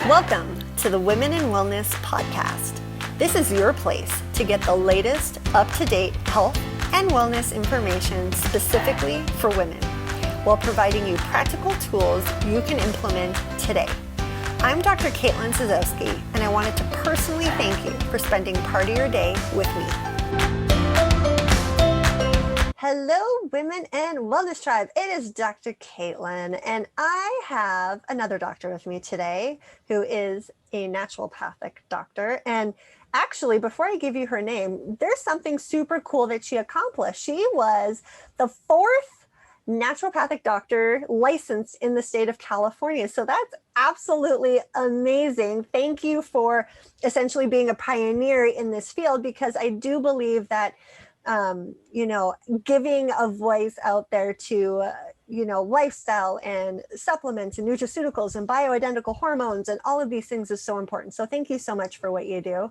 Welcome to the Women in Wellness podcast. This is your place to get the latest up-to-date health and wellness information specifically for women, while providing you practical tools you can implement today. I'm Dr. Caitlin Sazowski, and I wanted to personally thank you for spending part of your day with me. Hello, Women and Wellness Tribe. It is Dr. Caitlin, and I have another doctor with me today who is a naturopathic doctor. And actually, before I give you her name, there's something super cool that she accomplished. She was the fourth naturopathic doctor licensed in the state of California. So that's absolutely amazing. Thank you for essentially being a pioneer in this field, because I do believe that giving a voice out there to, lifestyle and supplements and nutraceuticals and bioidentical hormones and all of these things is so important. So thank you so much for what you do.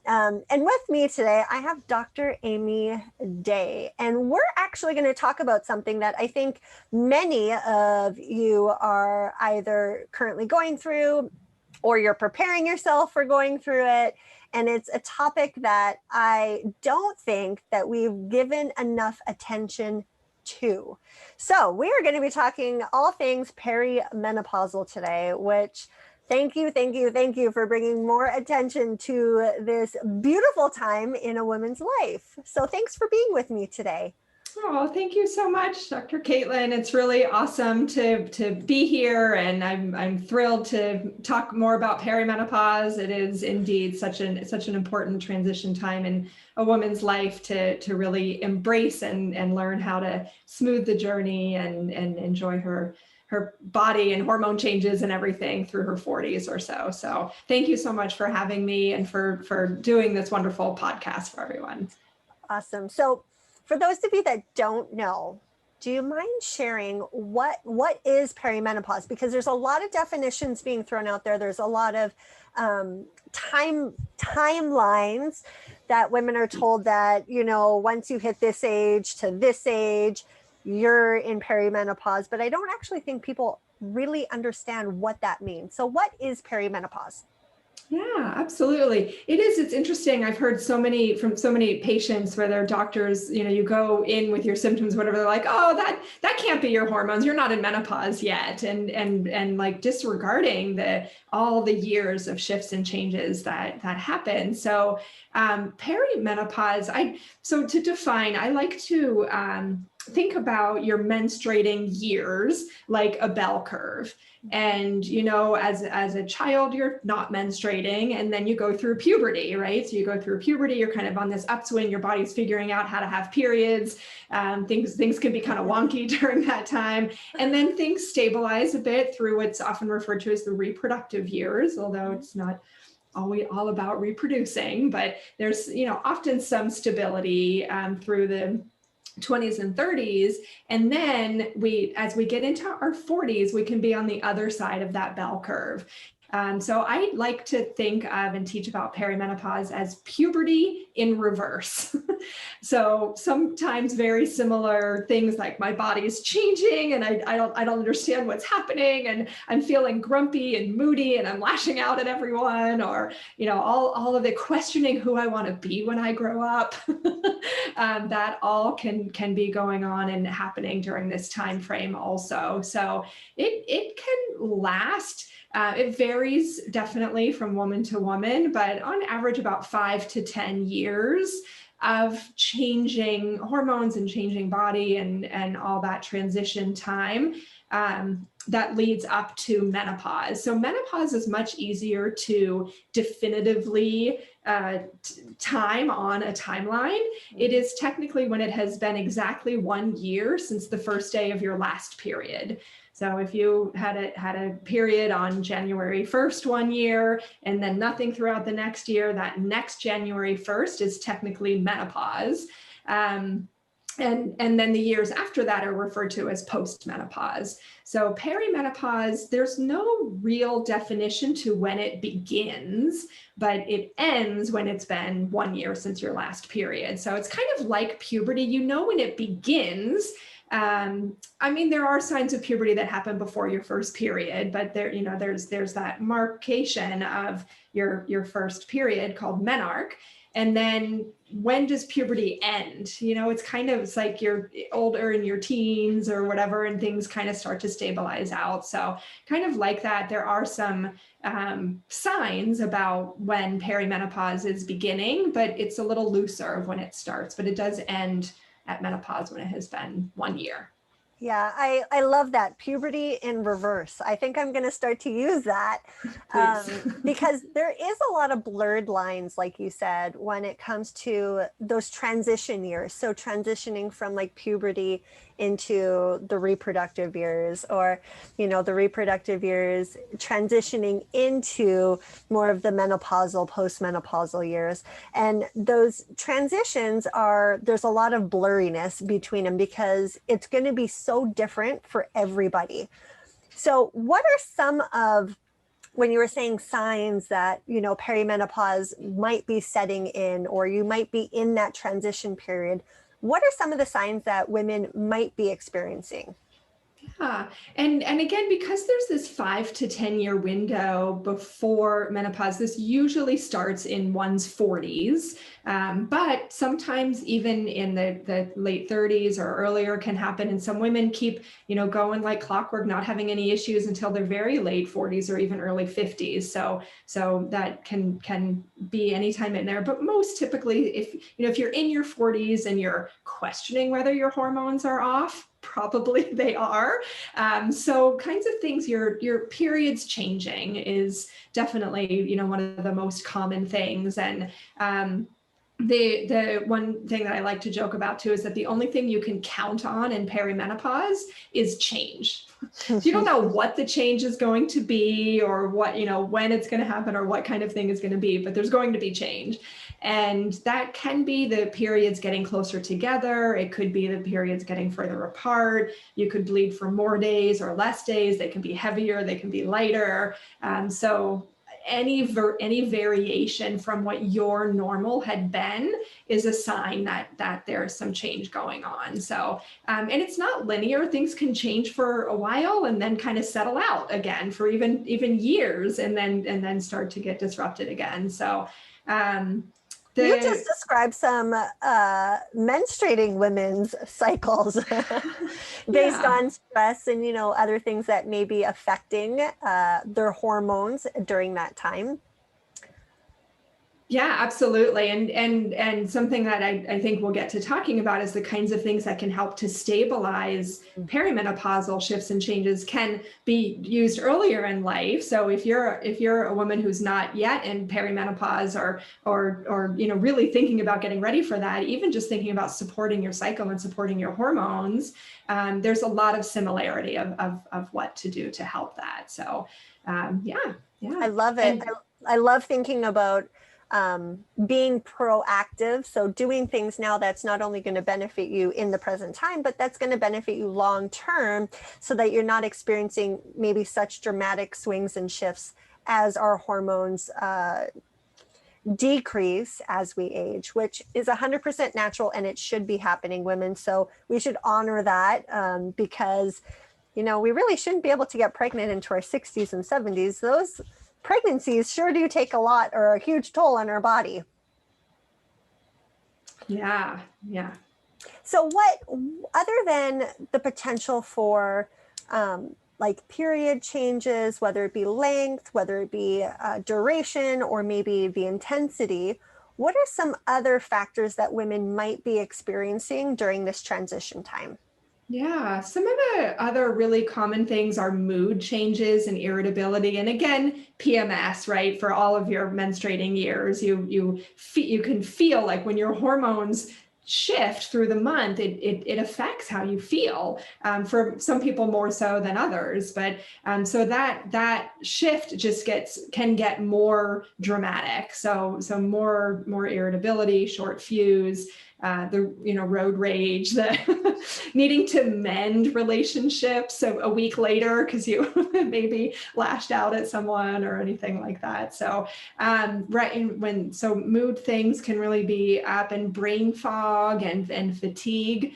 And with me today, I have Dr. Amy Day, and we're actually going to talk about something that I think many of you are either currently going through or you're preparing yourself for going through it. And it's a topic that I don't think that we've given enough attention to. So we are going to be talking all things perimenopausal today, which thank you for bringing more attention to this beautiful time in a woman's life. So thanks for being with me today. Oh, thank you so much, Dr. Caitlin. It's really awesome to be here, and I'm thrilled to talk more about perimenopause. It is indeed such an important transition time in a woman's life to really embrace and learn how to smooth the journey and enjoy her body and hormone changes and everything through her 40s or so. So thank you so much for having me and for doing this wonderful podcast for everyone. Awesome. So for those of you that don't know, do you mind sharing what is perimenopause? Because there's a lot of definitions being thrown out there. There's a lot of timelines that women are told that, once you hit this age to this age, you're in perimenopause. But I don't actually think people really understand what that means. So what is perimenopause? Yeah, absolutely. It is. It's interesting. I've heard from so many patients where their doctors, you go in with your symptoms, whatever, they're like, oh, that can't be your hormones. You're not in menopause yet. And like disregarding all the years of shifts and changes that happen. So perimenopause, so to define, I like to think about your menstruating years like a bell curve. And, as a child, you're not menstruating, and then you go through puberty, right? So you go through puberty, you're kind of on this upswing, your body's figuring out how to have periods. Things can be kind of wonky during that time. And then things stabilize a bit through what's often referred to as the reproductive years, although it's not always all about reproducing, but there's, often some stability through the 20s and 30s. And then as we get into our 40s, we can be on the other side of that bell curve. So I like to think of and teach about perimenopause as puberty in reverse. So sometimes very similar things, like my body is changing and I don't understand what's happening, and I'm feeling grumpy and moody and I'm lashing out at everyone, or all of the questioning who I want to be when I grow up. That all can be going on and happening during this time frame also. So it can last. It varies definitely from woman to woman, but on average about 5 to 10 years of changing hormones and changing body and all that transition time that leads up to menopause. So menopause is much easier to definitively time on a timeline. It is technically when it has been exactly 1 year since the first day of your last period. So if you had a period on January 1st 1 year and then nothing throughout the next year, that next January 1st is technically menopause. And then the years after that are referred to as postmenopause. So perimenopause, there's no real definition to when it begins, but it ends when it's been 1 year since your last period. So it's kind of like puberty. When it begins, I mean, there are signs of puberty that happen before your first period, but there, you know, there's that marcation of your first period called menarche. And then when does puberty end? You know, it's like you're older in your teens or whatever, and things kind of start to stabilize out. So kind of like that, there are some signs about when perimenopause is beginning, but it's a little looser of when it starts, but it does end at menopause when it has been 1 year. Yeah, I love that. Puberty in reverse. I think I'm going to start to use that Please. because there is a lot of blurred lines, like you said, when it comes to those transition years. So transitioning from like puberty into the reproductive years, or, you know, the reproductive years transitioning into more of the menopausal, postmenopausal years. And those transitions there's a lot of blurriness between them because it's going to be so different for everybody. So what are some of, when you were saying signs that, you know, perimenopause might be setting in, or you might be in that transition period, what are some of the signs that women might be experiencing? Yeah. And again, because there's this 5 to 10 year window before menopause, this usually starts in one's 40s. But sometimes even in the late 30s or earlier can happen. And some women keep, you know, going like clockwork, not having any issues until their very late 40s or even early 50s. So that can be anytime in there. But most typically, if you're in your 40s and you're questioning whether your hormones are off, probably they are. So kinds of things, your periods changing is definitely, you know, one of the most common things. And the one thing that I like to joke about too is that the only thing you can count on in perimenopause is change. So you don't know what the change is going to be, or what, you know, when it's going to happen, or what kind of thing is going to be, but there's going to be change. And that can be the periods getting closer together. It could be the periods getting further apart. You could bleed for more days or less days. They can be heavier, they can be lighter. So any variation from what your normal had been is a sign that there's some change going on. So, and it's not linear. Things can change for a while and then kind of settle out again for even years, and then start to get disrupted again. So, you just described some menstruating women's cycles based on stress and, you know, other things that may be affecting their hormones during that time. Yeah, absolutely. And something that I think we'll get to talking about is the kinds of things that can help to stabilize perimenopausal shifts and changes can be used earlier in life. So if you're a woman who's not yet in perimenopause, or you know, really thinking about getting ready for that, even just thinking about supporting your cycle and supporting your hormones, there's a lot of similarity of what to do to help that. So yeah. I love it. I love thinking about being proactive. So doing things now that's not only going to benefit you in the present time, but that's going to benefit you long term, so that you're not experiencing maybe such dramatic swings and shifts as our hormones decrease as we age, which is 100% natural, and it should be happening, women. So we should honor that because, you know, we really shouldn't be able to get pregnant into our 60s and 70s. Those pregnancies sure do take a lot, or a huge toll on our body. Yeah. So what, other than the potential for like period changes, whether it be length, whether it be duration, or maybe the intensity, what are some other factors that women might be experiencing during this transition time? Yeah, some of the other really common things are mood changes and irritability. And again, PMS, right? For all of your menstruating years, you can feel like when your hormones shift through the month, it affects how you feel. For some people more so than others, but so that shift just can get more dramatic. So more irritability, short fuse. The road rage, the needing to mend relationships a week later because you maybe lashed out at someone or anything like that. So so mood things can really be up, and brain fog and fatigue.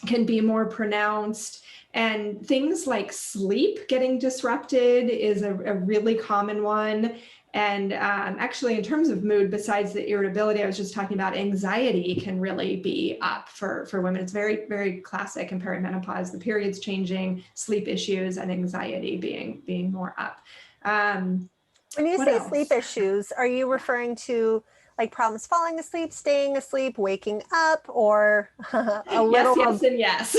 can be more pronounced. And things like sleep getting disrupted is a really common one. And actually, in terms of mood, besides the irritability I was just talking about, anxiety can really be up for women. It's very, very classic in perimenopause, the periods changing, sleep issues, and anxiety being more up. When you What say else? sleep issues, are you referring to like problems falling asleep, staying asleep, waking up, or a little Yes, and yes.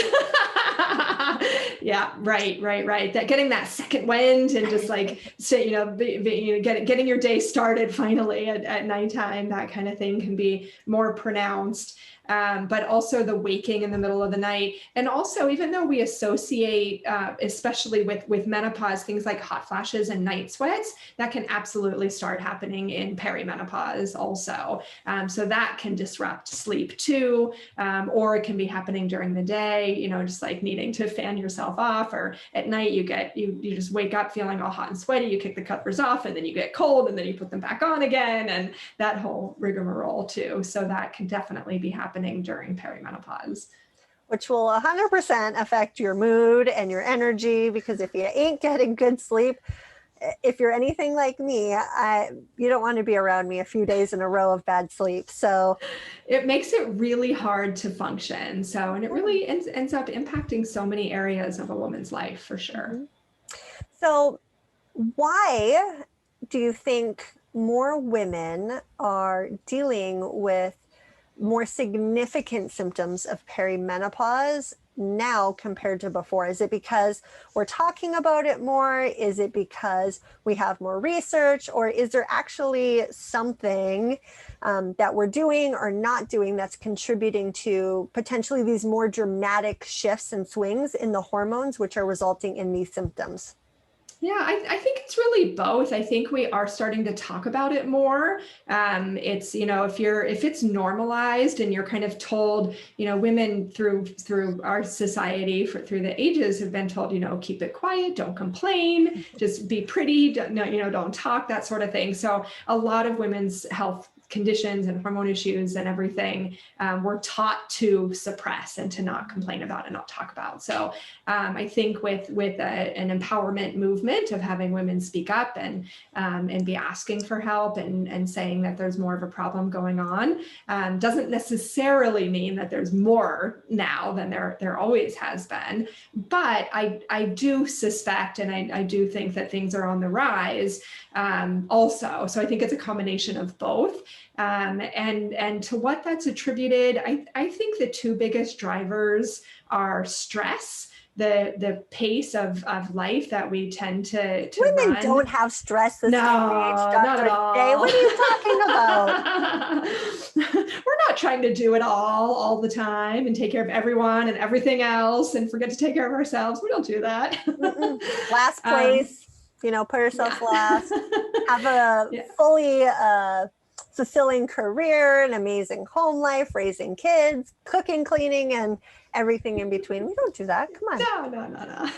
Yeah, right. That getting that second wind and just like, say, getting your day started finally at nighttime, that kind of thing can be more pronounced. But also the waking in the middle of the night. And also, even though we associate, especially with menopause, things like hot flashes and night sweats, that can absolutely start happening in perimenopause also. So that can disrupt sleep too, or it can be happening during the day, just like needing to fan yourself off, or at night you just wake up feeling all hot and sweaty, you kick the covers off and then you get cold and then you put them back on again, and that whole rigmarole too. So that can definitely be happening during perimenopause. Which will 100% affect your mood and your energy, because if you ain't getting good sleep, if you're anything like me, you don't want to be around me a few days in a row of bad sleep. So it makes it really hard to function. So, and it really ends up impacting so many areas of a woman's life, for sure. Mm-hmm. So why do you think more women are dealing with more significant symptoms of perimenopause now compared to before? Is it because we're talking about it more? Is it because we have more research? Or is there actually something that we're doing or not doing that's contributing to potentially these more dramatic shifts and swings in the hormones, which are resulting in these symptoms? Yeah, I think it's really both. I think we are starting to talk about it more. It's, if it's normalized and you're kind of told, women through our society through the ages have been told, keep it quiet, don't complain, just be pretty, don't talk, that sort of thing. So a lot of women's health conditions and hormone issues and everything we're taught to suppress and to not complain about and not talk about. So I think with an empowerment movement of having women speak up and be asking for help and saying that there's more of a problem going on, doesn't necessarily mean that there's more now than there always has been. But I do suspect, and I do think that things are on the rise also. So I think it's a combination of both. And to what that's attributed, I think the two biggest drivers are stress, the pace of life that we tend to Women run. don't have stress this No, not at all. What are you talking about? We're not trying to do it all the time and take care of everyone and everything else and forget to take care of ourselves. We don't do that. Last place, put yourself last, have a fully fulfilling career, an amazing home life, raising kids, cooking, cleaning, and everything in between. We don't do that. Come on. No.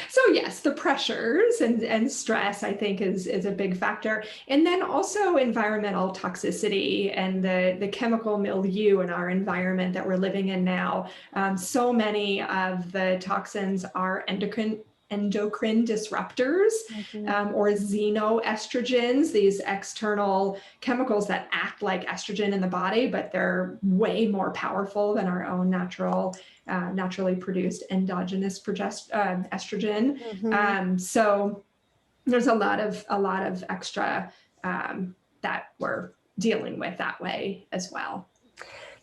So yes, the pressures and stress, I think, is a big factor. And then also environmental toxicity and the chemical milieu in our environment that we're living in now. So many of the toxins are endocrine disruptors, or xenoestrogens, these external chemicals that act like estrogen in the body, but they're way more powerful than our own naturally produced endogenous estrogen. So there's a lot of extra that we're dealing with that way as well.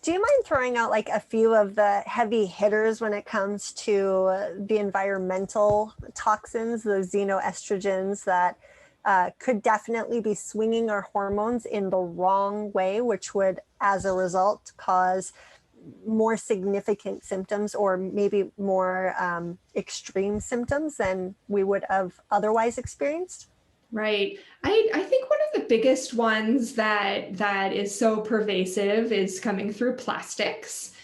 Do you mind throwing out like a few of the heavy hitters when it comes to the environmental toxins, the xenoestrogens that could definitely be swinging our hormones in the wrong way, which would, as a result, cause more significant symptoms or maybe more extreme symptoms than we would have otherwise experienced? Right. I think one of the biggest ones that is so pervasive is coming through plastics.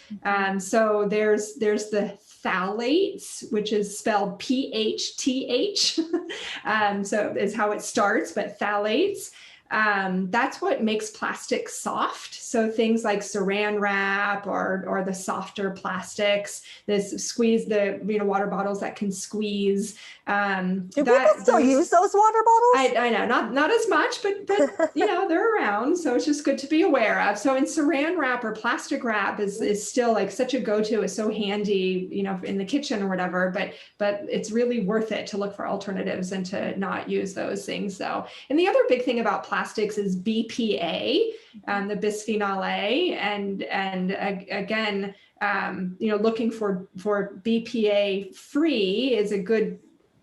So there's the phthalates, which is spelled PHTH. So is how it starts, but phthalates. That's what makes plastic soft. So things like saran wrap or the softer plastics, this squeeze, the water bottles that can squeeze. Do people still use those water bottles? I know, not as much, but they're around. So it's just good to be aware of. So in saran wrap or plastic wrap is still like such a go-to, is so handy, in the kitchen or whatever, but it's really worth it to look for alternatives and to not use those things though. And the other big thing about plastics is BPA, the bisphenol A, and again, looking for BPA free is a good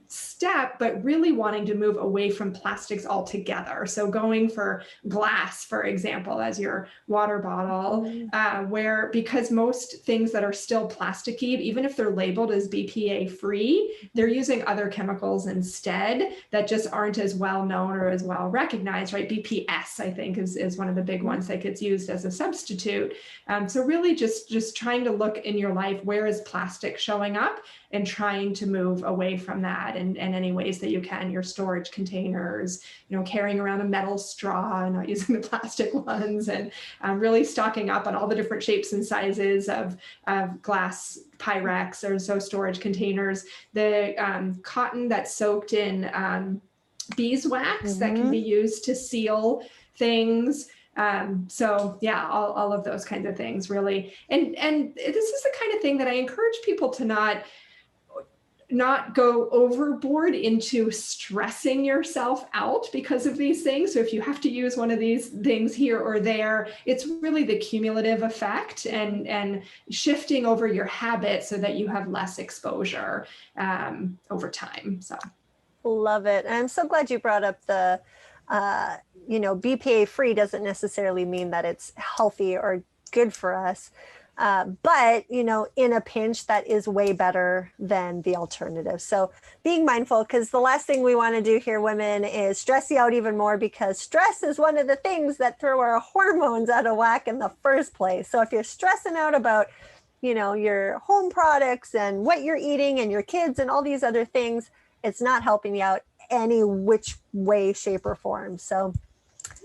step, but really wanting to move away from plastics altogether. So going for glass, for example, as your water bottle, where, because most things that are still plasticky, even if they're labeled as BPA free, they're using other chemicals instead that just aren't as well known or as well recognized, right? BPS, I think, is one of the big ones that gets used as a substitute. So really just trying to look in your life, where is plastic showing up, and trying to move away from that in any ways that you can. Your storage containers, carrying around a metal straw and not using the plastic ones, and really stocking up on all the different shapes and sizes of glass Pyrex or so storage containers. The cotton that's soaked in beeswax that can be used to seal things. So yeah, all of those kinds of things really. And this is the kind of thing that I encourage people to not go overboard into stressing yourself out because of these things. So if you have to use one of these things here or there, it's really the cumulative effect and shifting over your habit so that you have less exposure over time. So love it. And I'm so glad you brought up the BPA free doesn't necessarily mean that it's healthy or good for us. But, in a pinch, that is way better than the alternative. So being mindful, because the last thing we want to do here, women, is stress you out even more, because stress is one of the things that throw our hormones out of whack in the first place. So if you're stressing out about, your home products and what you're eating and your kids and all these other things, it's not helping you out any which way, shape, or form. So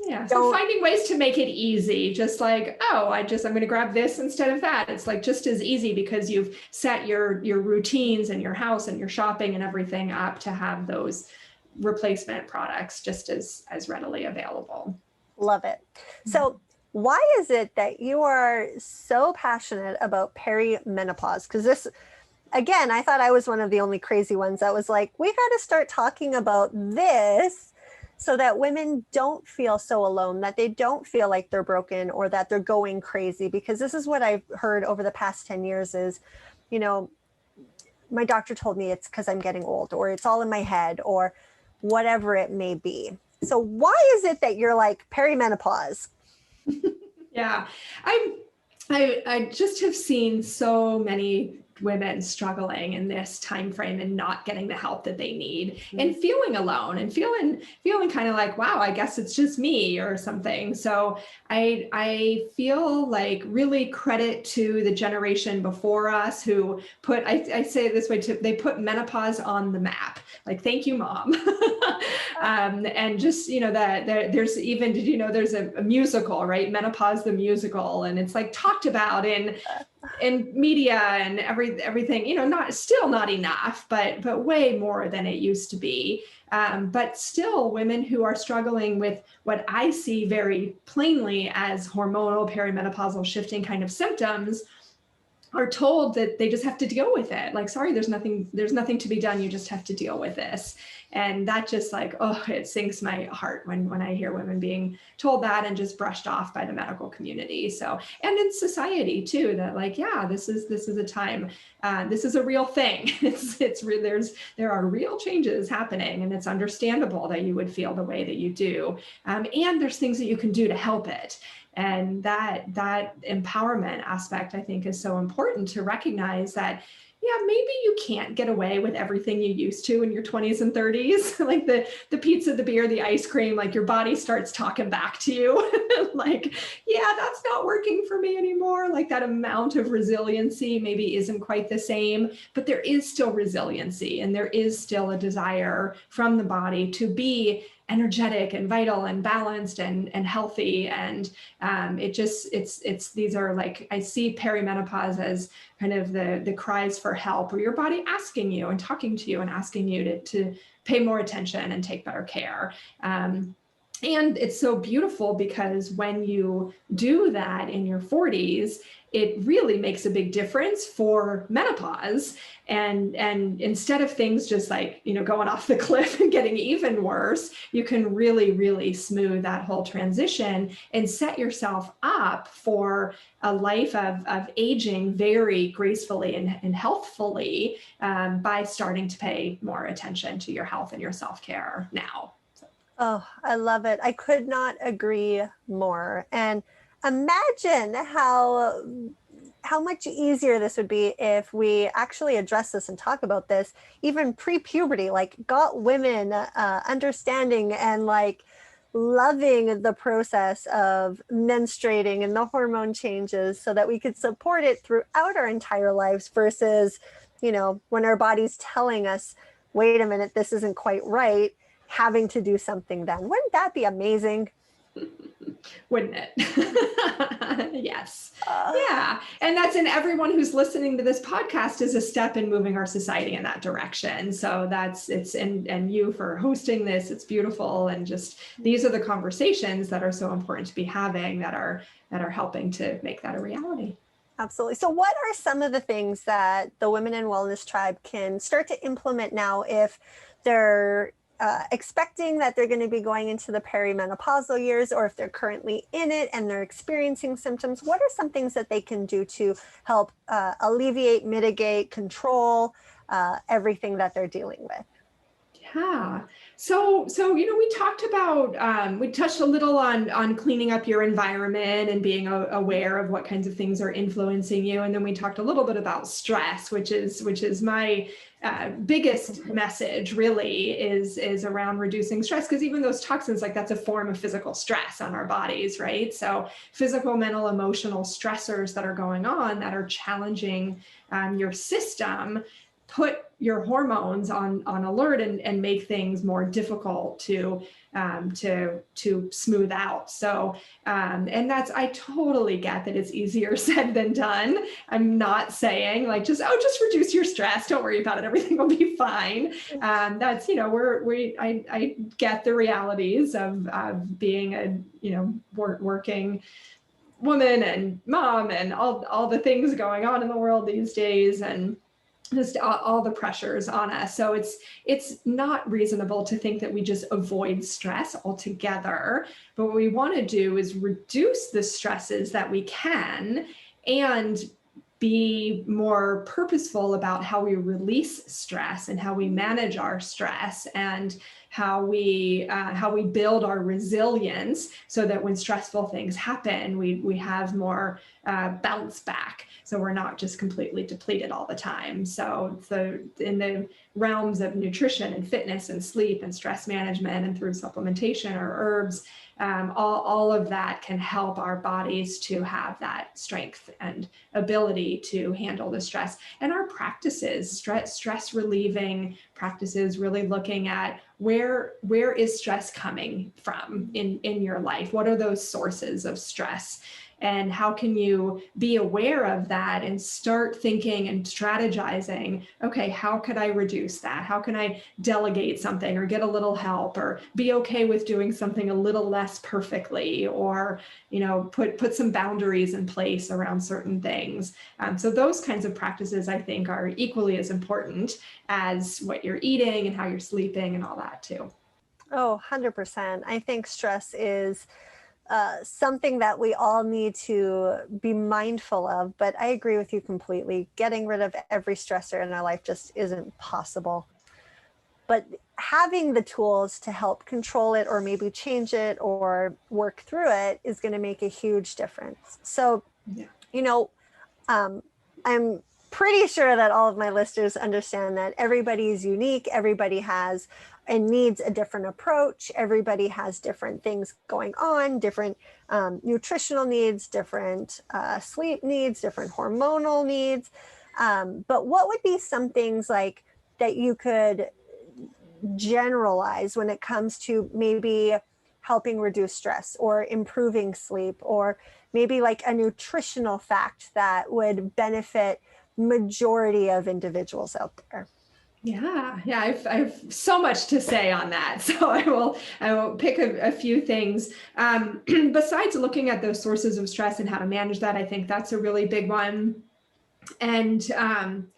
yeah, so finding ways to make it easy, just like, I'm going to grab this instead of that. It's like just as easy because you've set your routines and your house and your shopping and everything up to have those replacement products just as readily available. Love it. So why is it that you are so passionate about peri-menopause? Because this, again, I thought I was one of the only crazy ones that was like, we got to start talking about this so that women don't feel so alone, that they don't feel like they're broken or that they're going crazy. Because this is what I've heard over the past 10 years is, my doctor told me it's because I'm getting old, or it's all in my head, or whatever it may be. So why is it that you're like peri-menopause? Yeah, I just have seen so many women struggling in this time frame and not getting the help that they need, and feeling alone and feeling kind of like, wow, I guess it's just me or something. So I feel like really credit to the generation before us who put, I say it this way, they put menopause on the map. Like, thank you, Mom. And just, that there's even, did you know there's a musical, right? Menopause, the musical. And it's like talked about in media and everything, still not enough, but way more than it used to be. But still, women who are struggling with what I see very plainly as hormonal perimenopausal shifting kind of symptoms are told that they just have to deal with it. Like, sorry, there's nothing to be done. You just have to deal with this. And that just like, it sinks my heart when I hear women being told that and just brushed off by the medical community. So, and in society too, that like, yeah, this is a time, this is a real thing. There are real changes happening, and it's understandable that you would feel the way that you do. And there's things that you can do to help it. And that empowerment aspect, I think, is so important to recognize that, yeah, maybe you can't get away with everything you used to in your 20s and 30s, like the pizza, the beer, the ice cream, like your body starts talking back to you. Like, yeah, that's not working for me anymore. Like that amount of resiliency maybe isn't quite the same, but there is still resiliency, and there is still a desire from the body to be energetic and vital and balanced and healthy. And these are like, I see perimenopause as kind of the cries for help, or your body asking you and talking to you and asking you to pay more attention and take better care. And it's so beautiful because when you do that in your 40s, it really makes a big difference for menopause. And instead of things just like, going off the cliff and getting even worse, you can really, really smooth that whole transition and set yourself up for a life of aging very gracefully and healthfully by starting to pay more attention to your health and your self-care now. Oh, I love it. I could not agree more. And imagine how much easier this would be if we actually address this and talk about this even pre-puberty, like got women understanding and like loving the process of menstruating and the hormone changes so that we could support it throughout our entire lives versus, when our body's telling us, wait a minute, this isn't quite right, having to do something then. Wouldn't that be amazing? Wouldn't it? Yes. Yeah. And everyone who's listening to this podcast is a step in moving our society in that direction. So and you for hosting this, it's beautiful. And just, these are the conversations that are so important to be having that are helping to make that a reality. Absolutely. So what are some of the things that the Women in Wellness Tribe can start to implement now if they're expecting that they're going to be going into the perimenopausal years, or if they're currently in it and they're experiencing symptoms? What are some things that they can do to help alleviate, mitigate, control everything that they're dealing with? Yeah. So we talked about, we touched a little on cleaning up your environment and being aware of what kinds of things are influencing you. And then we talked a little bit about stress, which is my biggest message really is around reducing stress, because even those toxins, like that's a form of physical stress on our bodies, right? So physical, mental, emotional stressors that are going on that are challenging your system put your hormones on alert and make things more difficult to smooth out. So, and I totally get that it's easier said than done. I'm not saying like, just reduce your stress. Don't worry about it. Everything will be fine. That's, I get the realities of being a, working woman and mom and all the things going on in the world these days, and just all the pressures on us. So it's not reasonable to think that we just avoid stress altogether. But what we want to do is reduce the stresses that we can and be more purposeful about how we release stress and how we manage our stress and how we build our resilience so that when stressful things happen, we have more bounce back. So we're not just completely depleted all the time. So in the realms of nutrition and fitness and sleep and stress management and through supplementation or herbs, all of that can help our bodies to have that strength and ability to handle the stress. And our practices, stress relieving practices, really looking at where is stress coming from in your life? What are those sources of stress? And how can you be aware of that and start thinking and strategizing, okay, how could I reduce that? How can I delegate something or get a little help or be okay with doing something a little less perfectly, or, put some boundaries in place around certain things. So those kinds of practices, I think, are equally as important as what you're eating and how you're sleeping and all that too. Oh, 100%. I think stress is something that we all need to be mindful of, but I agree with you completely. Getting rid of every stressor in our life just isn't possible. But having the tools to help control it or maybe change it or work through it is going to make a huge difference. So, I'm pretty sure that all of my listeners understand that everybody is unique. Everybody has and needs a different approach. Everybody has different things going on, different nutritional needs, different sleep needs, different hormonal needs. But what would be some things like that you could generalize when it comes to maybe helping reduce stress or improving sleep, or maybe like a nutritional fact that would benefit majority of individuals out there? Yeah, I've so much to say on that. So I will pick a few things. Besides looking at those sources of stress and how to manage that, I think that's a really big one. And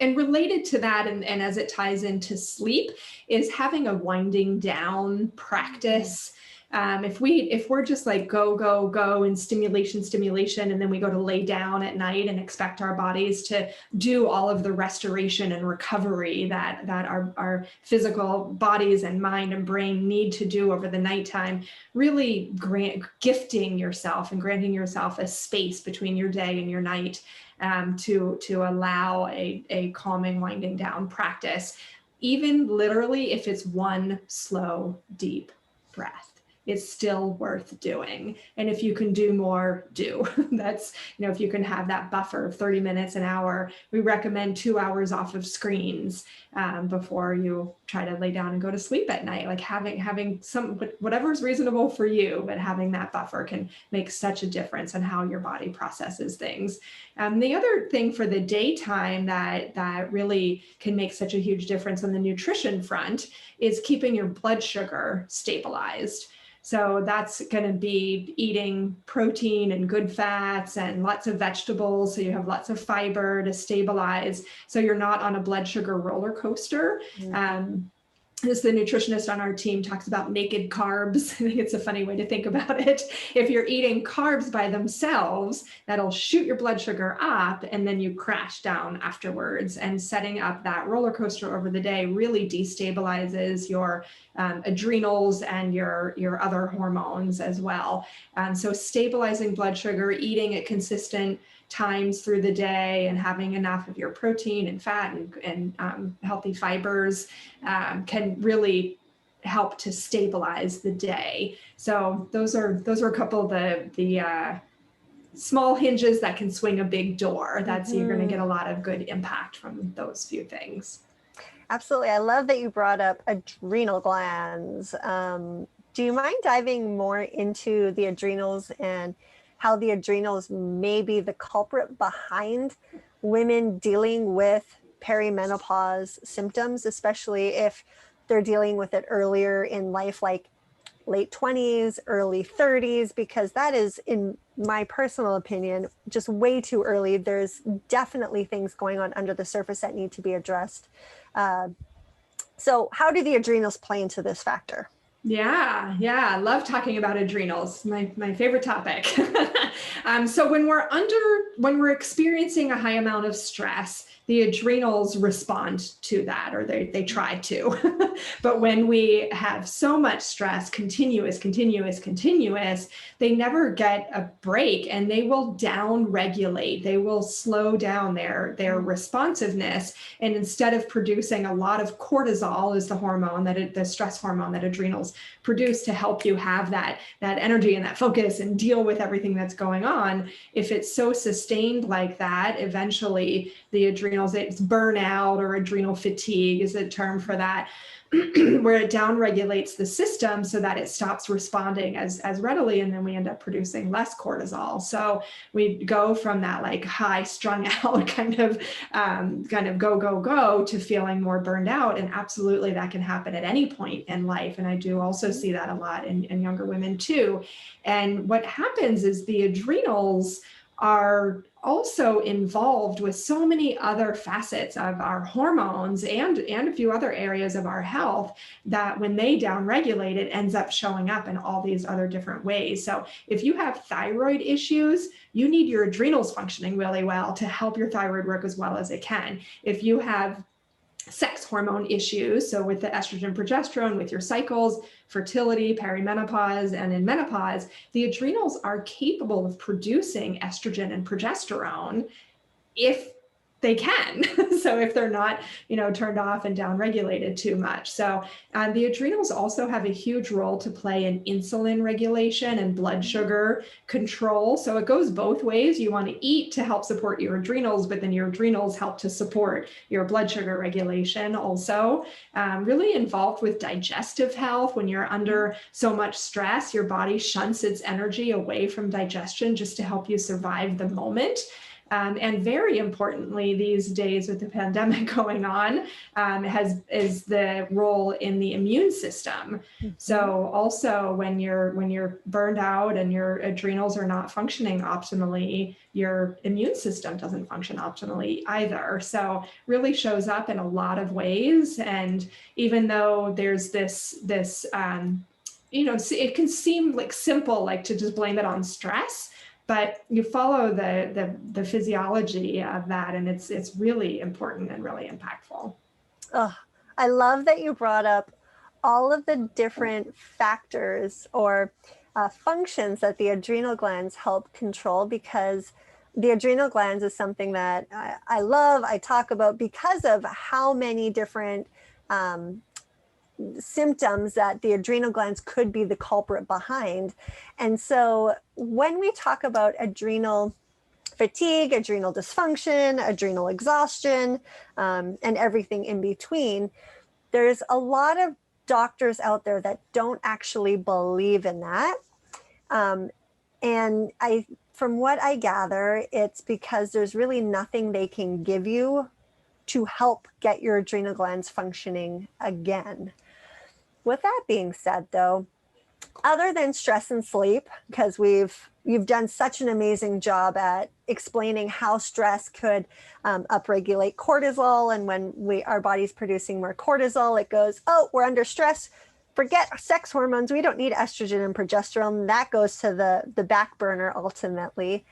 related to that, and as it ties into sleep, is having a winding down practice. If we're just like go and stimulation, and then we go to lay down at night and expect our bodies to do all of the restoration and recovery that our physical bodies and mind and brain need to do over the nighttime, really gifting yourself and granting yourself a space between your day and your night, to allow a calming winding down practice, even literally if it's one slow, deep breath. It's still worth doing. And if you can do more, do. That's, if you can have that buffer of 30 minutes, an hour, we recommend 2 hours off of screens before you try to lay down and go to sleep at night. Like having some, whatever is reasonable for you, but having that buffer can make such a difference in how your body processes things. The other thing for the daytime that really can make such a huge difference on the nutrition front is keeping your blood sugar stabilized. So that's going to be eating protein and good fats and lots of vegetables. So you have lots of fiber to stabilize. So you're not on a blood sugar roller coaster. As the nutritionist on our team talks about naked carbs. I think it's a funny way to think about it. If you're eating carbs by themselves, that'll shoot your blood sugar up and then you crash down afterwards. And setting up that roller coaster over the day really destabilizes your adrenals and your other hormones as well. So stabilizing blood sugar, eating at consistent times through the day, and having enough of your protein and fat and healthy fibers can really help to stabilize the day. So those are a couple of the small hinges that can swing a big door. You're going to get a lot of good impact from those few things. Absolutely. I love that you brought up adrenal glands. Do you mind diving more into the adrenals and how the adrenals may be the culprit behind women dealing with perimenopause symptoms, especially if they're dealing with it earlier in life, like late 20s, early 30s, because that is, in my personal opinion, just way too early. There's definitely things going on under the surface that need to be addressed. So how do the adrenals play into this factor? Yeah, I love talking about adrenals. My favorite topic. So when we're experiencing a high amount of stress, the adrenals respond to that, or they try to. But when we have so much stress, continuous, they never get a break, and they will down regulate. They will slow down their responsiveness. And instead of producing a lot of cortisol, is the hormone the stress hormone that adrenals produce to help you have that energy and that focus and deal with everything that's going on. If it's so sustained like that, eventually the adrenals, it's burnout, or adrenal fatigue is a term for that, where it downregulates the system so that it stops responding as readily, and then we end up producing less cortisol. So we go from that like high strung out kind of go to feeling more burned out. And absolutely that can happen at any point in life. And I do also see that a lot in younger women too. And what happens is the adrenals are also involved with so many other facets of our hormones and a few other areas of our health, that when they downregulate, it ends up showing up in all these other different ways. So if you have thyroid issues, you need your adrenals functioning really well to help your thyroid work as well as it can. If you have sex hormone issues, so with the estrogen, progesterone, with your cycles, fertility, peri-menopause, and in menopause, the adrenals are capable of producing estrogen and progesterone if they can. So if they're not, turned off and downregulated too much. So the adrenals also have a huge role to play in insulin regulation and blood sugar control. So it goes both ways. You want to eat to help support your adrenals, but then your adrenals help to support your blood sugar regulation also. Really involved with digestive health. When you're under so much stress, your body shunts its energy away from digestion just to help you survive the moment. And very importantly, these days with the pandemic going on, is the role in the immune system. So also when you're burned out and your adrenals are not functioning optimally, your immune system doesn't function optimally either. So really shows up in a lot of ways. And even though there's this it can seem like simple, like to just blame it on stress. But you follow the physiology of that, and it's really important and really impactful. Oh, I love that you brought up all of the different factors or functions that the adrenal glands help control, because the adrenal glands is something that I love, I talk about, because of how many different symptoms that the adrenal glands could be the culprit behind. And so when we talk about adrenal fatigue, adrenal dysfunction, adrenal exhaustion, and everything in between, there's a lot of doctors out there that don't actually believe in that. And from what I gather, it's because there's really nothing they can give you to help get your adrenal glands functioning again. With that being said, though, other than stress and sleep, because you've done such an amazing job at explaining how stress could upregulate cortisol, and when our body's producing more cortisol, it goes, oh, we're under stress, forget sex hormones, we don't need estrogen and progesterone, that goes to the back burner ultimately.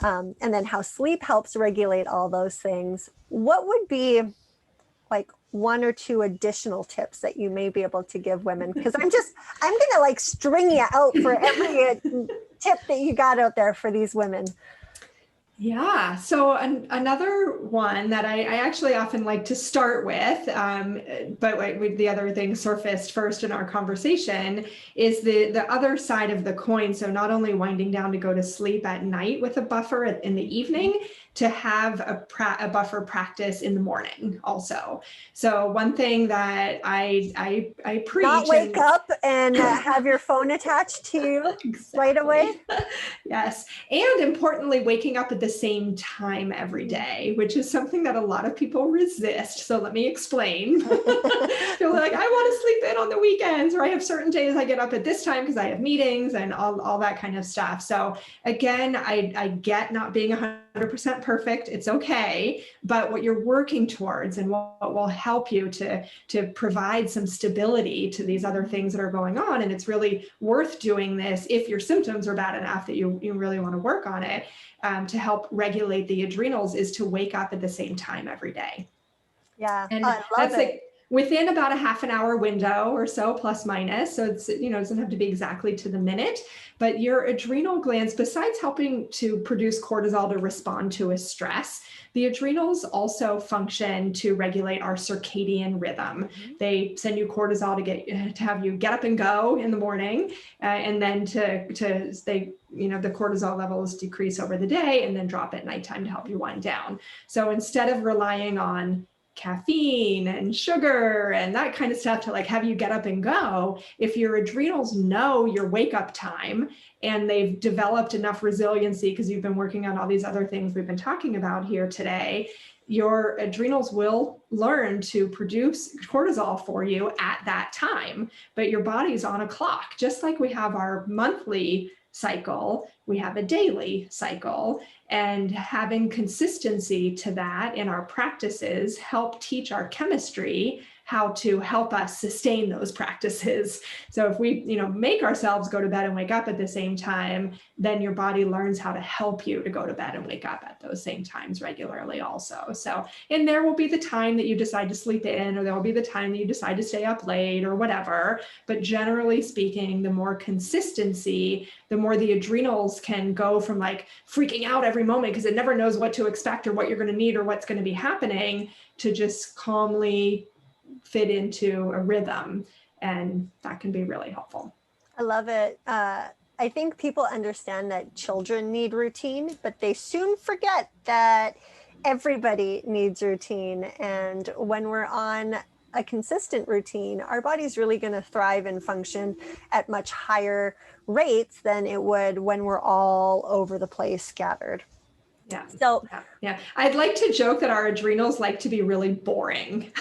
And then how sleep helps regulate all those things. What would be like one or two additional tips that you may be able to give women? Because I'm gonna like string you out for every tip that you got out there for these women. Yeah. So another one that I actually often like to start with, but the other thing surfaced first in our conversation, is the other side of the coin. So not only winding down to go to sleep at night with a buffer in the evening, to have a buffer practice in the morning also. So one thing that I preach— not wake up and have your phone attached to you right away. Yes. And importantly, waking up at the same time every day, which is something that a lot of people resist. So let me explain. They're like, I want to sleep in on the weekends, or I have certain days I get up at this time because I have meetings and all that kind of stuff. So again, I get not being 100% perfect. It's okay. But what you're working towards and what will help you to provide some stability to these other things that are going on. And it's really worth doing this if your symptoms are bad enough that you really want to work on it, to help regulate the adrenals, is to wake up at the same time every day. Yeah. And I love that's it. like within about a half an hour window or so, plus minus. So it's, it doesn't have to be exactly to the minute, but your adrenal glands, besides helping to produce cortisol to respond to a stress, the adrenals also function to regulate our circadian rhythm. They send you cortisol to have you get up and go in the morning, and then the cortisol levels decrease over the day and then drop at nighttime to help you wind down. So instead of relying on caffeine and sugar and that kind of stuff to like have you get up and go, if your adrenals know your wake up time and they've developed enough resiliency because you've been working on all these other things we've been talking about here today, your adrenals will learn to produce cortisol for you at that time. But your body's on a clock, just like we have our monthly cycle, we have a daily cycle, and having consistency to that in our practices help teach our chemistry how to help us sustain those practices. So if we, make ourselves go to bed and wake up at the same time, then your body learns how to help you to go to bed and wake up at those same times regularly also. So, and there will be the time that you decide to sleep in, or there will be the time that you decide to stay up late or whatever. But generally speaking, the more consistency, the more the adrenals can go from like freaking out every moment because it never knows what to expect or what you're going to need or what's going to be happening, to just calmly fit into a rhythm. And that can be really helpful. I love it. I think people understand that children need routine, but they soon forget that everybody needs routine. And when we're on a consistent routine, our body's really going to thrive and function at much higher rates than it would when we're all over the place scattered. Yeah. So yeah. I'd like to joke that our adrenals like to be really boring.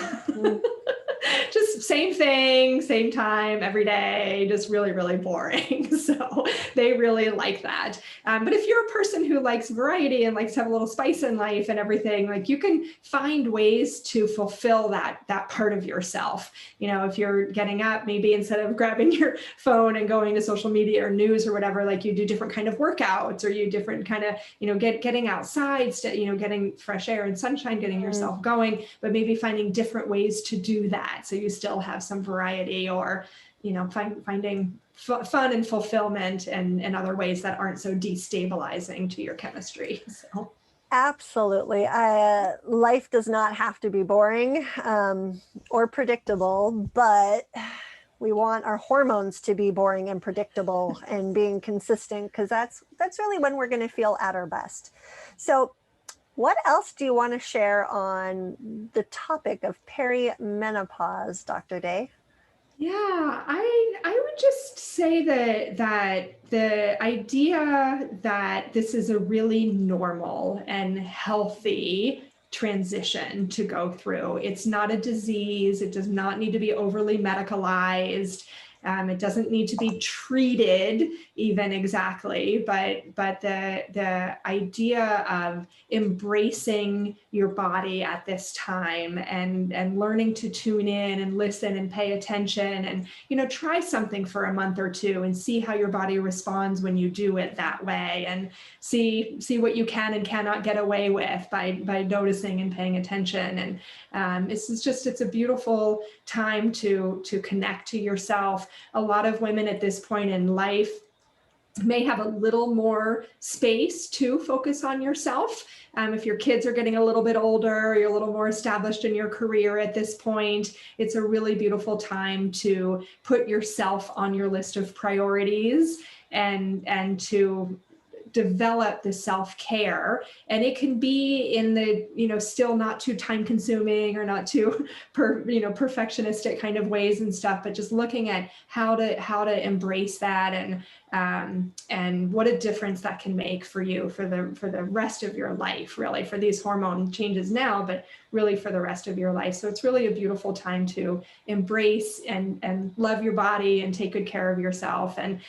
Just same thing, same time, every day, just really, really boring. So they really like that. But if you're a person who likes variety and likes to have a little spice in life and everything, like you can find ways to fulfill that part of yourself. If you're getting up, maybe instead of grabbing your phone and going to social media or news or whatever, like you do different kind of workouts, or you different kind of, getting outside, getting fresh air and sunshine, getting yourself going, but maybe finding different ways to do that. So you still have some variety, or, finding fun and fulfillment and other ways that aren't so destabilizing to your chemistry. So. Absolutely. Life does not have to be boring or predictable, but we want our hormones to be boring and predictable and being consistent, because that's really when we're going to feel at our best. So what else do you want to share on the topic of peri-menopause, Dr. Day? Yeah, I would just say that the idea that this is a really normal and healthy transition to go through. It's not a disease. It does not need to be overly medicalized. It doesn't need to be treated even exactly, but the idea of embracing your body at this time and learning to tune in and listen and pay attention and try something for a month or two and see how your body responds when you do it that way, and see what you can and cannot get away with by noticing and paying attention. And it's a beautiful time to connect to yourself. A lot of women at this point in life may have a little more space to focus on yourself. If your kids are getting a little bit older, you're a little more established in your career at this point, it's a really beautiful time to put yourself on your list of priorities and to develop the self-care. And it can be in the, still not too time consuming or not too, perfectionistic kind of ways and stuff, but just looking at how to embrace that and what a difference that can make for you for the rest of your life, really, for these hormone changes now, but really for the rest of your life. So it's really a beautiful time to embrace and love your body and take good care of yourself and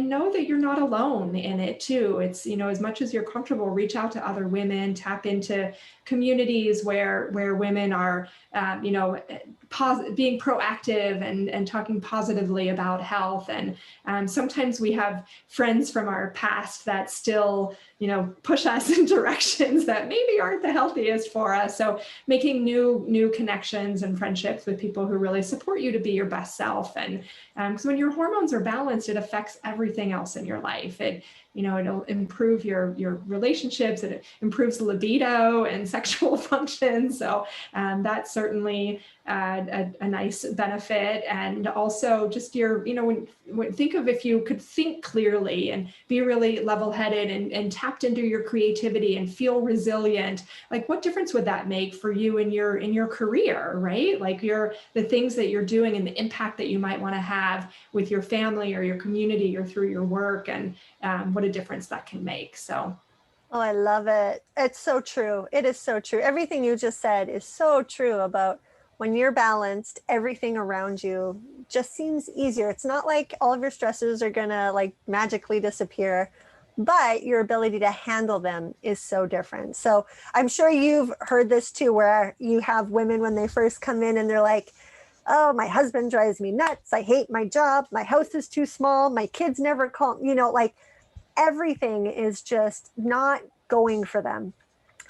know that you're not alone in it too. It's, as much as you're comfortable, reach out to other women, tap into communities where women are, being proactive and talking positively about health. And sometimes we have friends from our past that still, push us in directions that maybe aren't the healthiest for us. So making new connections and friendships with people who really support you to be your best self. And because when your hormones are balanced, it affects everything else in your life. It'll improve your relationships. It improves libido and sexual function. So that's certainly a nice benefit. And also just when think of if you could think clearly and be really level-headed and tapped into your creativity and feel resilient, like what difference would that make for you in your career, right? Like the things that you're doing and the impact that you might want to have with your family or your community or through your work, and what a difference that can make. So. Oh, I love it. It's so true. It is so true. Everything you just said is so true about when you're balanced, everything around you just seems easier. It's not like all of your stresses are going to like magically disappear, but your ability to handle them is so different. So I'm sure you've heard this too, where you have women when they first come in and they're like, oh, my husband drives me nuts. I hate my job. My house is too small. My kids never call, like everything is just not going for them.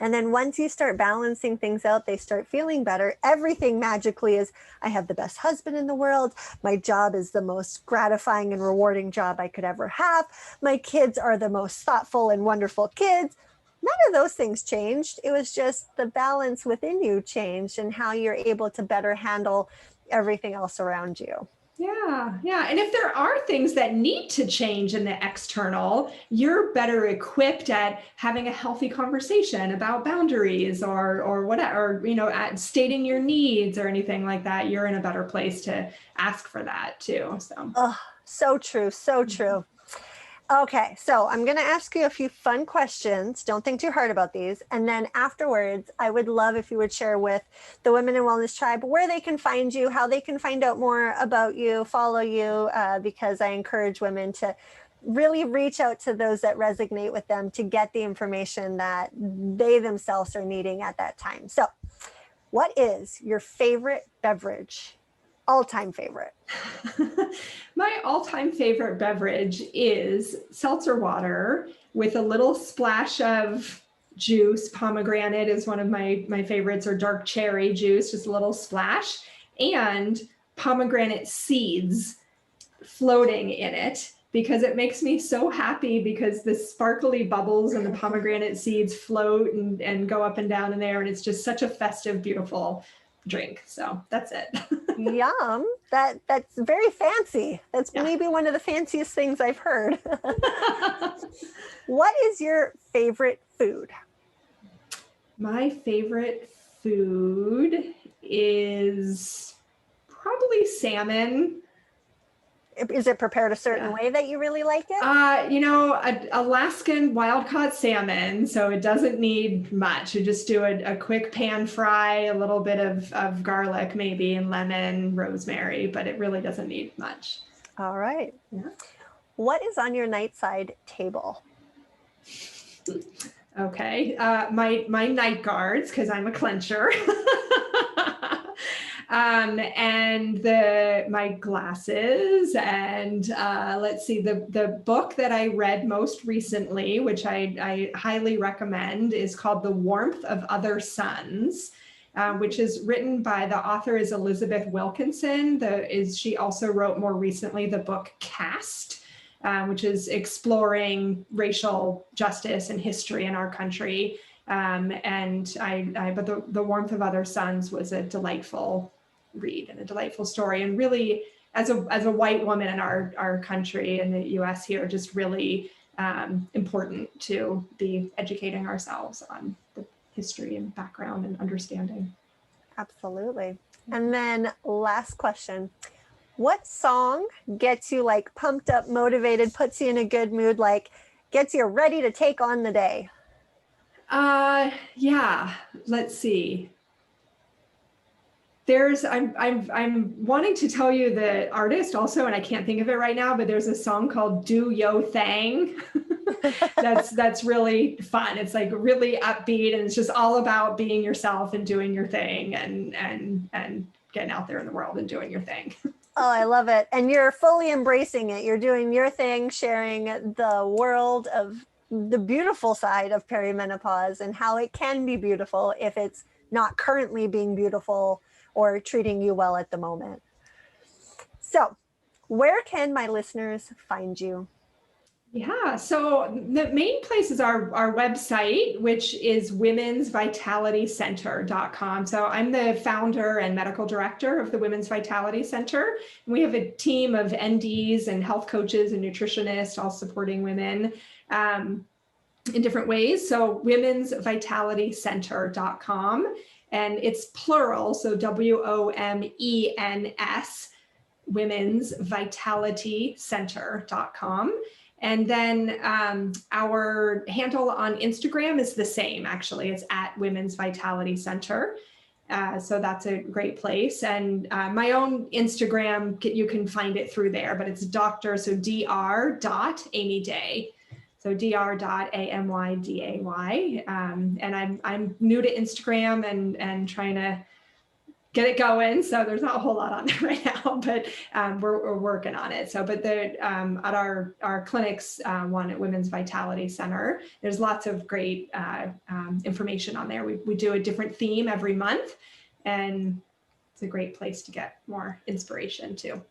And then once you start balancing things out, they start feeling better. Everything magically is, I have the best husband in the world. My job is the most gratifying and rewarding job I could ever have. My kids are the most thoughtful and wonderful kids. None of those things changed. It was just the balance within you changed and how you're able to better handle everything else around you. Yeah, yeah. And if there are things that need to change in the external, you're better equipped at having a healthy conversation about boundaries or whatever, or, at stating your needs or anything like that. You're in a better place to ask for that too. So, oh, so true. So true. Okay, so I'm going to ask you a few fun questions. Don't think too hard about these. And then afterwards, I would love if you would share with the Women in Wellness Tribe where they can find you, how they can find out more about you, follow you, because I encourage women to really reach out to those that resonate with them to get the information that they themselves are needing at that time. So what is your favorite beverage? All-time favorite? My all-time favorite beverage is seltzer water with a little splash of juice. Pomegranate is one of my favorites, or dark cherry juice, just a little splash, and pomegranate seeds floating in it, because it makes me so happy, because the sparkly bubbles and the pomegranate seeds float and go up and down in there. And it's just such a festive, beautiful drink. So that's it. Yum. That's very fancy. That's Yeah. maybe one of the fanciest things I've heard. What is your favorite food? My favorite food is probably salmon. Is it prepared a certain way that you really like it? Alaskan wild-caught salmon, so it doesn't need much. You just do a quick pan fry, a little bit of garlic maybe, and lemon, rosemary, but it really doesn't need much. All right. Yeah. What is on your nightside table? Okay, my night guards, because I'm a clencher. And my glasses, and let's see, the book that I read most recently, which I highly recommend, is called The Warmth of Other Suns, which is written by, the author is Elizabeth Wilkinson. She also wrote more recently the book Caste, which is exploring racial justice and history in our country. But The Warmth of Other Suns was a delightful read and a delightful story, and really, as a white woman in our country, in the US here, just really important to be educating ourselves on the history and background and understanding. Absolutely. And then last question. What song gets you like pumped up, motivated, puts you in a good mood, like gets you ready to take on the day? Yeah, let's see. I'm wanting to tell you the artist also, and I can't think of it right now, but there's a song called Do Yo Thang. that's really fun. It's like really upbeat, and it's just all about being yourself and doing your thing and getting out there in the world and doing your thing. Oh, I love it. And you're fully embracing it. You're doing your thing, sharing the world of the beautiful side of perimenopause and how it can be beautiful if it's not currently being beautiful or treating you well at the moment. So where can my listeners find you? Yeah, so the main place is our website, which is womensvitalitycenter.com. So I'm the founder and medical director of the Women's Vitality Center. And we have a team of NDs and health coaches and nutritionists, all supporting women in different ways. So womensvitalitycenter.com, and it's plural, so WOMENS, womensvitalitycenter.com. And then our handle on Instagram is the same, actually. It's at Women's Vitality Center. So that's a great place. And my own Instagram, you can find it through there, but it's Dr. So dr.amyday. So dr.amyday. And I'm new to Instagram and trying to get it going. So there's not a whole lot on there right now, but we're working on it. So, but at our clinics, one at Women's Vitality Center, there's lots of great information on there. We do a different theme every month, and it's a great place to get more inspiration too.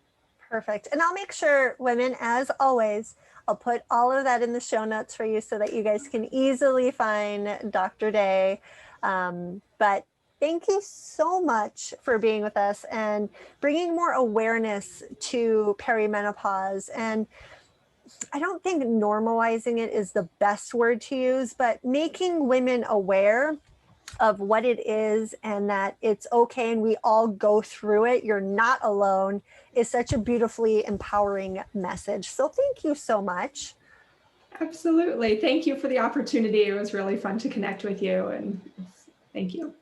Perfect. And I'll make sure, women, as always, I'll put all of that in the show notes for you so that you guys can easily find Dr. Day. But thank you so much for being with us and bringing more awareness to perimenopause. And I don't think normalizing it is the best word to use, but making women aware of what it is and that it's okay and we all go through it. You're not alone is such a beautifully empowering message. So thank you so much. Absolutely. Thank you for the opportunity. It was really fun to connect with you, and thank you.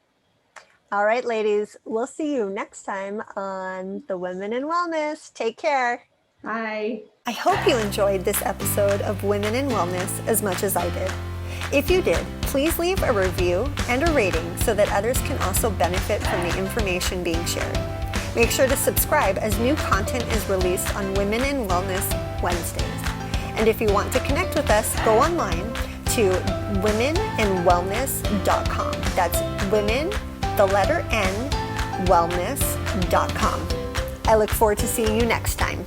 All right, ladies, we'll see you next time on the Women in Wellness. Take care. Bye. I hope you enjoyed this episode of Women in Wellness as much as I did. If you did, please leave a review and a rating so that others can also benefit from the information being shared. Make sure to subscribe as new content is released on Women in Wellness Wednesdays. And if you want to connect with us, go online to womeninwellness.com. That's women, the letter N, wellness.com. I look forward to seeing you next time.